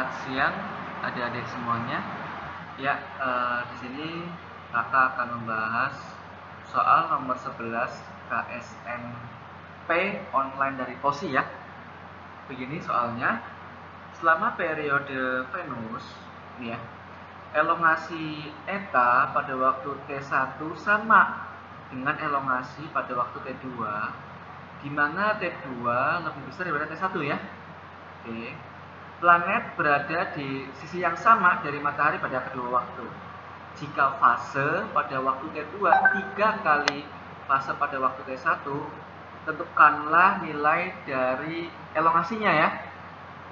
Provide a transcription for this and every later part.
Selamat siang adik-adik semuanya. Ya, di sini kakak akan membahas soal nomor 11 KSMP online dari POSI ya. Begini soalnya, selama periode Venus, ini ya, elongasi eta pada waktu T1 sama dengan elongasi pada waktu T2, di mana T2 lebih besar daripada T1 ya. Oke. Planet berada di sisi yang sama dari matahari pada kedua waktu. Jika fase pada waktu T2 3 kali fase pada waktu T1, tentukanlah nilai dari elongasinya ya.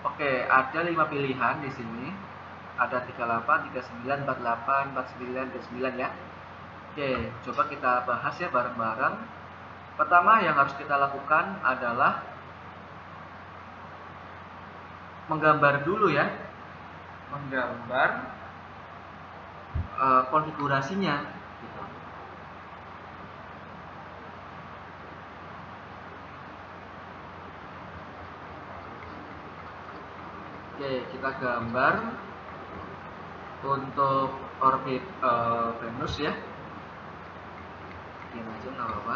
Oke, ada 5 pilihan di sini. Ada 38, 39, 48, 49, 29 ya. Oke, coba kita bahas ya bareng-bareng. Pertama yang harus kita lakukan adalah menggambar dulu ya, menggambar konfigurasinya gitu. Oke, kita gambar untuk orbit Venus ya. Diam aja nggak apa-apa.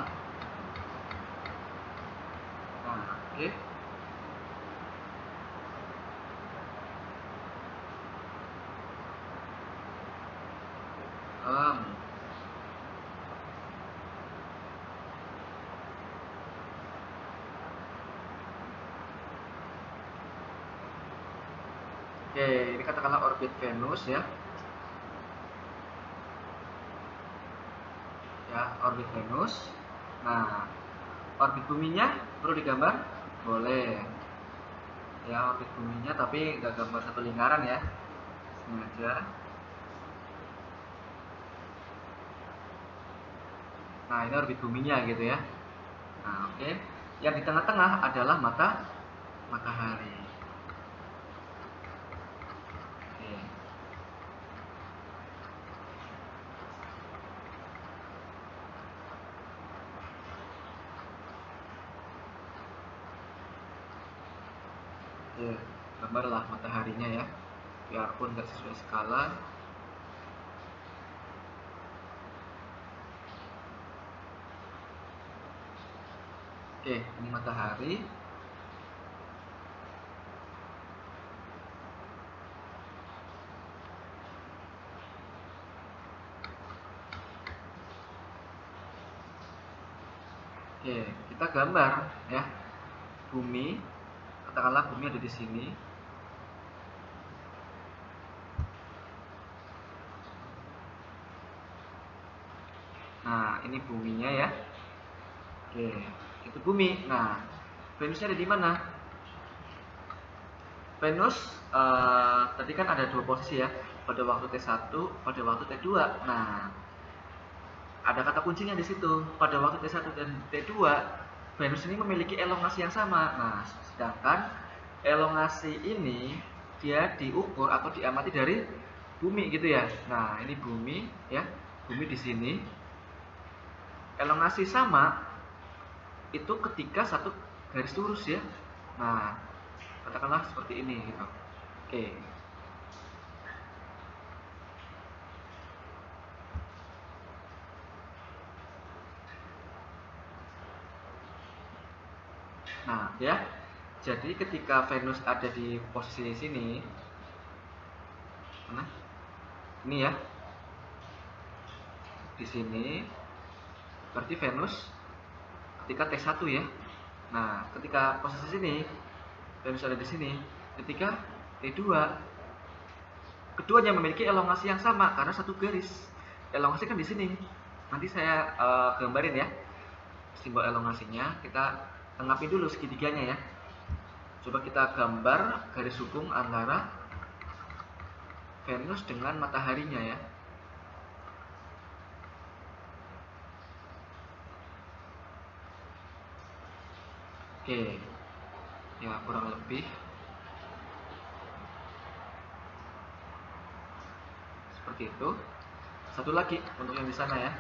Nah, oke. Oke, ini katakanlah orbit Venus ya. Ya, orbit Venus. Nah, orbit buminya perlu digambar? Boleh. Ya, orbit buminya tapi nggak gambar satu lingkaran ya. Sengaja. Nah, ini orbit buminya gitu ya. Nah, oke. Yang di tengah-tengah adalah matahari. Oke. Oke, gambarlah mataharinya ya. Biarpun nggak sesuai skala. Oke, ini matahari. Oke, kita gambar ya. Bumi, katakanlah bumi ada di sini. Nah, ini buminya ya. Oke, itu bumi. Nah, Venusnya ada di mana? Venus tadi kan ada dua posisi ya, pada waktu T1, pada waktu T2. Nah, ada kata kuncinya di situ. Pada waktu T1 dan T2, Venus ini memiliki elongasi yang sama. Nah, sedangkan elongasi ini dia diukur atau diamati dari bumi gitu ya. Nah, ini bumi ya. Bumi di sini. Elongasi sama itu ketika satu garis lurus ya. Nah, katakanlah seperti ini gitu. Oke. Nah, ya. Jadi ketika Venus ada di posisi sini, nah, ini ya. Di sini berarti Venus ketika T1 ya. Nah, ketika posisi sini Venus ada di sini, ketika T2 keduanya memiliki elongasi yang sama karena satu garis. Elongasi kan di sini. Nanti saya gambarin ya. Simbol elongasinya kita tengapin dulu segitiganya ya. Coba kita gambar garis hubung antara Venus dengan mataharinya ya. Oke. Ya, kurang lebih seperti itu. Satu lagi untuk yang di sana ya.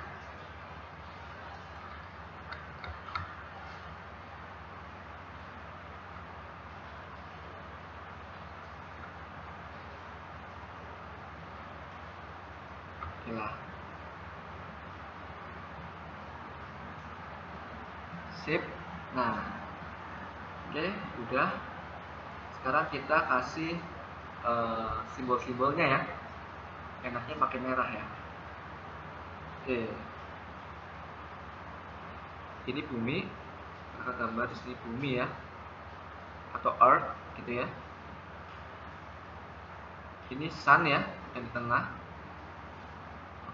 Oke lah. Sip. Nah, oke, udah. Sekarang kita kasih simbol-simbolnya ya. Enaknya pakai merah ya. Oke. Ini bumi. Kita gambar di sini bumi ya. Atau earth gitu ya. Ini sun ya, yang di tengah.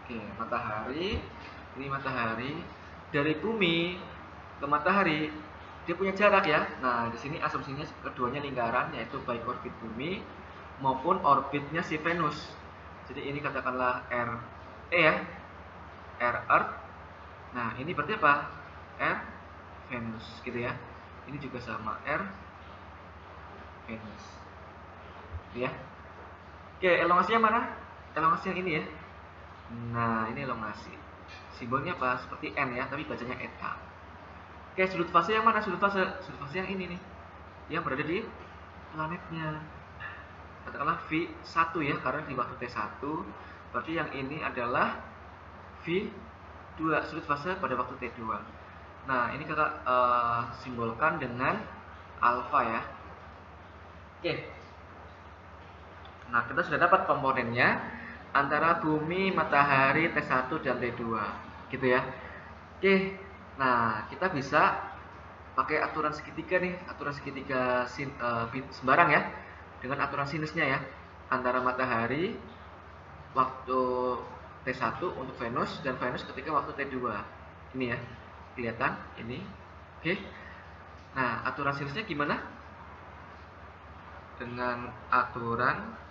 Oke, matahari. Ini matahari. Dari bumi ke matahari dia punya jarak ya. Nah, di sini asumsinya keduanya lingkaran, yaitu baik orbit bumi maupun orbitnya si Venus. Jadi ini katakanlah R ya, R Earth. Nah, ini berarti apa? R Venus gitu ya. Ini juga sama, R Venus. Ya. Oke, elongasinya mana? Elongasi yang ini ya. Nah, ini elongasi. Simbolnya apa? Seperti N ya, tapi bacanya eta. Oke, sudut fase yang mana? Sudut fase yang ini nih. Yang berada di planetnya. Katakanlah V1 ya, karena di waktu T1. Berarti yang ini adalah V2, sudut fase pada waktu T2. Nah, ini kakak simbolkan dengan alfa ya. Oke. Nah, kita sudah dapat komponennya antara bumi, matahari, T1 dan T2 gitu ya. Oke. Nah, kita bisa pakai aturan segitiga nih, aturan segitiga sembarang ya, dengan aturan sinusnya ya, antara matahari waktu T1 untuk Venus dan Venus ketika waktu T2. Ini ya, kelihatan ini. Oke. Nah, aturan sinusnya gimana? Dengan aturan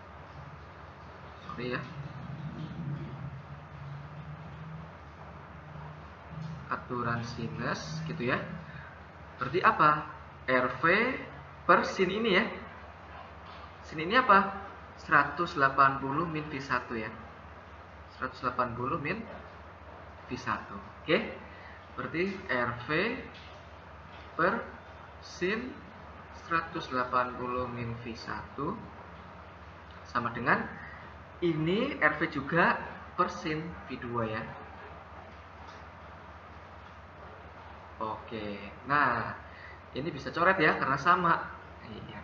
aturan sinus gitu ya. Berarti apa? RV per sin ini ya. Sin ini apa? 180 min V1 ya. 180 min V1. Oke. Berarti RV per sin 180 min V1 sama dengan ini RV juga per sin V2 ya. Oke, nah ini bisa coret ya karena sama. Iya.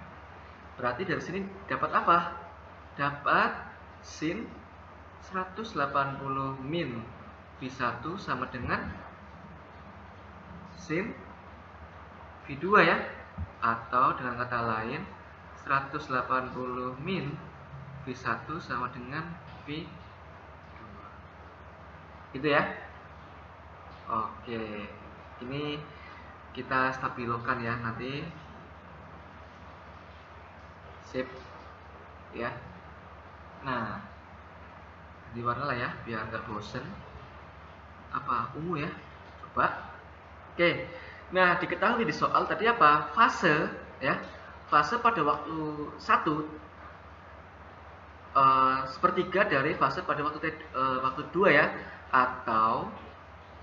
Berarti dari sini dapat apa? Dapat sin 180 min V1 sama dengan sin V2 ya. Atau dengan kata lain 180 min V1 sama dengan V2. Gitu ya. Oke. Ini kita stabilokan ya nanti. Sip ya. Nah, diwarna lah ya biar nggak bosen. Apa ungu ya? Coba. Oke. Nah, diketahui di soal tadi apa? Fase ya. Fase pada waktu 1 sepertiga dari fase pada waktu 2 ya, atau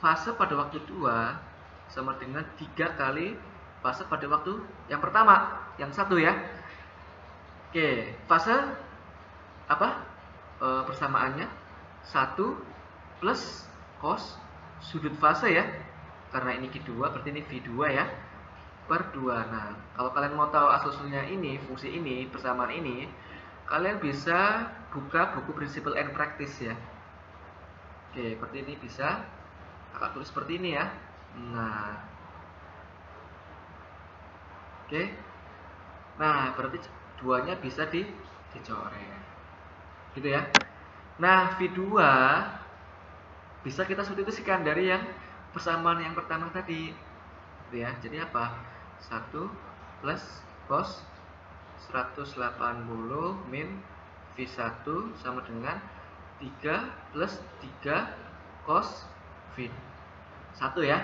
fase pada waktu 2 sama dengan 3 kali fase pada waktu yang pertama, yang 1 ya. Oke, fase apa? Persamaannya 1 plus cos sudut fase ya. Karena ini Q2 berarti ini V2 ya. Per 2. Nah, kalau kalian mau tahu asal-usulnya ini, fungsi ini, persamaan ini, kalian bisa buka buku Principle and Practice ya. Oke, seperti ini bisa kakak tulis seperti ini ya. Nah, oke. Nah, berarti duanya bisa dicoret. Gitu ya. Nah, V2 bisa kita substitusikan dari yang persamaan yang pertama tadi. Gitu ya. Jadi apa? 1 plus cos 180 min V1 sama dengan 3 plus 3 cos V1 ya.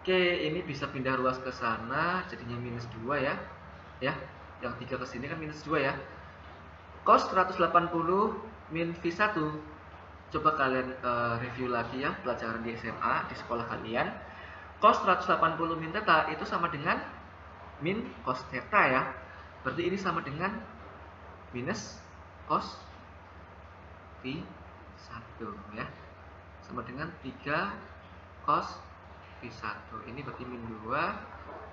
Oke, ini bisa pindah ruas ke sana, jadinya minus 2 ya. Ya, yang 3 ke sini kan minus 2 ya. Cos 180 min V1. Coba kalian review lagi ya pelajaran di SMA, di sekolah kalian. Cos 180 min theta itu sama dengan min cos theta ya. Berarti ini sama dengan minus cos V1. 1 ya, sama dengan 3 cos V1. Ini berarti min 2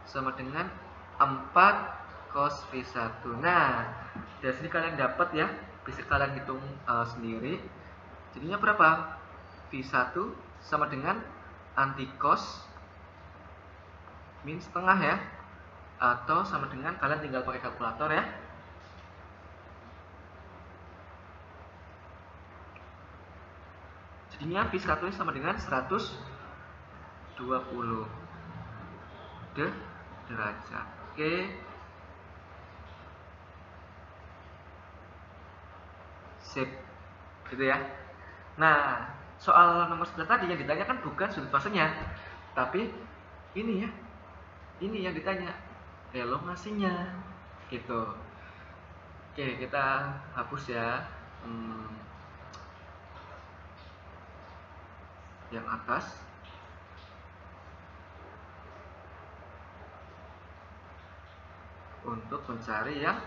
sama dengan 4 cos V1. Nah, dari sini kalian dapat ya, bisa kalian hitung sendiri. Jadinya berapa? V1 sama dengan anti cos min setengah ya, atau sama dengan, kalian tinggal pakai kalkulator ya. Jadinya V1 ini sama dengan 120 derajat. Oke. Sip. Gitu ya. Nah, soal nomor 9 tadi yang ditanya kan bukan sudut fasenya, tapi ini ya. Ini yang ditanya, elongasinya. Gitu. Oke, kita hapus ya. Yang atas. Untuk mencari yang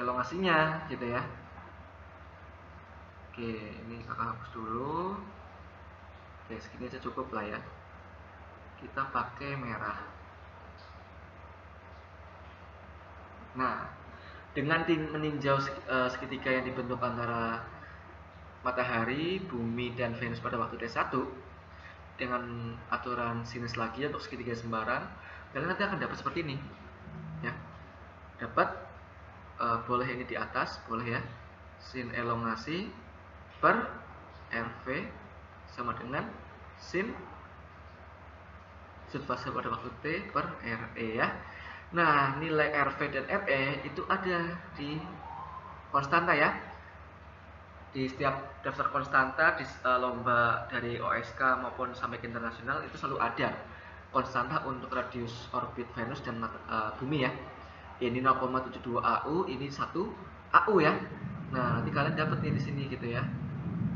elongasinya gitu ya. Oke, ini kakak hapus dulu. Oke, segini aja cukup lah ya. Kita pakai merah. Nah, dengan meninjau segitiga yang dibentuk antara matahari, bumi, dan Venus pada waktu T1 dengan aturan sinus lagi untuk segitiga sembarang, kalian nanti akan dapat seperti ini ya. Dapat boleh ini di atas, boleh ya, sin elongasi per RV sama dengan sin sudut fase pada waktu T per RE ya. Nah, nilai RV dan RE itu ada di konstanta ya. Di setiap daftar konstanta di lomba dari OSK maupun sampai ke internasional itu selalu ada konstanta untuk radius orbit Venus dan bumi ya. Ini 0,72 AU, ini 1 AU ya. Nah, nanti kalian dapat nih di sini gitu ya.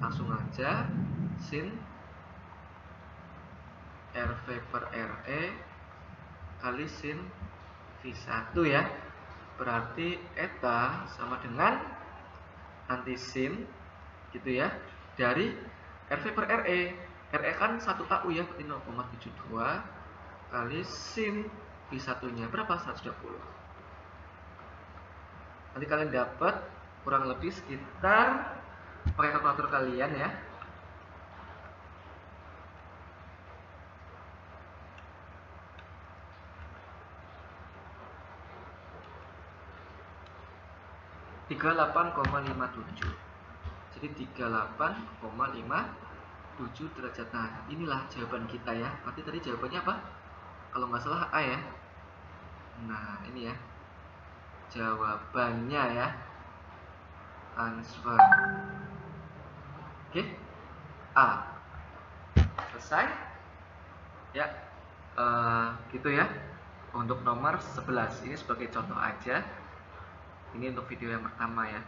Langsung aja sin RV per RE kali sin V1 ya. Berarti eta sama dengan anti sin gitu ya, dari RV per RE. RE kan 1 AU ya, berarti 0,72 kali sin V1 nya berapa? 120. Nanti kalian dapat kurang lebih sekitar, pakai kalkulator kalian ya, 38,57. Jadi 38,57 derajat. Nah, inilah jawaban kita ya. Nanti tadi jawabannya apa? Kalau nggak salah A ya. Nah, ini ya jawabannya ya. Answer. Oke. A. Selesai. Ya. Gitu ya. Untuk nomor 11. Ini sebagai contoh aja. Ini untuk video yang pertama ya.